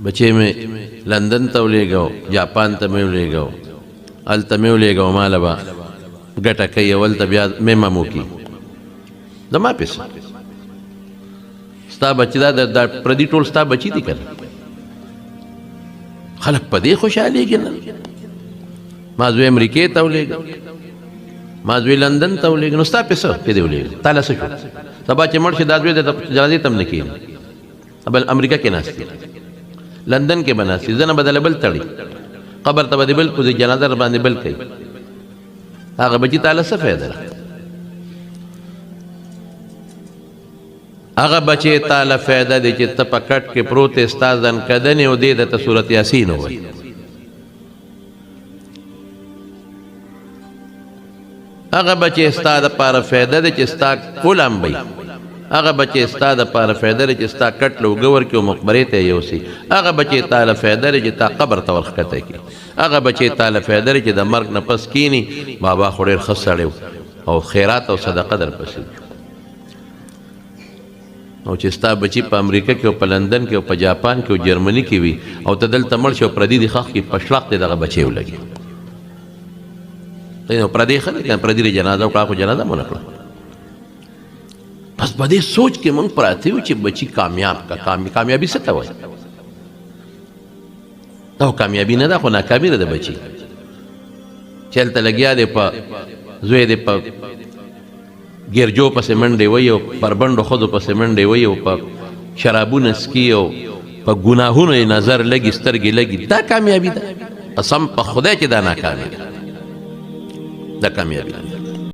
بچے میں لندن ته ولېږو، جاپان ته مې ولېږو، هلته مې ولېږو، ماله به ګټه کوي او هلته بیا مې ممو کي زما پیسه. ستا بچي دا پردي ټول ستا بچي دي که نه؟ خلک په دې خوشحالېږي نه. ما زوی امریکې ته ولېږه، ما زوی لندن ته ولېږه، نو ستا پیسه کې دې ولېږه، تا له څه شو؟ سبا چې مړ شي دا زوی د جنازې ته هم نه کښېني، بل امریکا کې ناست دي، لندن کې به ناست دي، زنه به دله بل تړي، قبر ته به دې بل کوزي، جنازه را باندې بل کوي. هغه بچي تا له څه فایده ده؟ هغه بچی تا له فایده دی چې ته په کټ کې پروت یې، ستا ځنکدنې او دې درته صورت یاسین ووایي. هغه بچی ستا دپاره فایده دی چې ستا کولم بی، هغه بچی ستا دپاره فایده دی چې ستا کټ له اوږه ورکړي او مقبرې ته یې یوسي. هغه بچی تا له فایده دی چې تا قبر ته ورښکته کړي. هغه بچی تا له فایده دی چې د مرګ نه پس کښېني، بابا خو ډېر ښه سړی او خیرات او صدقه درپسې وي. او چې ستا بچي په امریکا کې او په لندن کې او په جاپان کې او جرمني کې وي او ته دلته مړ شي او پردي دي ښخ کړي، په شلق دې دغه بچی ولګي. نو پردی ښه دی که پردي د جنازه وکړه، خو جنازه مو نه کړه. بس په دې سوچ کې موږ پراته یو چې بچي کامیاب کا. کامیابي څه ته وایي؟ دا کامیابي نه ده، خو ناکامي ده د بچي. چې هلته لګیا دی په زوی دی په ګرجو پسې منډې وهي او پربنډو ښځو پسې منډې وهي او په شرابونه څکي او په ګناهونو یې نظر لګي، سترګې لګي. دا کامیابي ده؟ قسم په خدای چې دا ناکامي ده، دا کامیابي ده.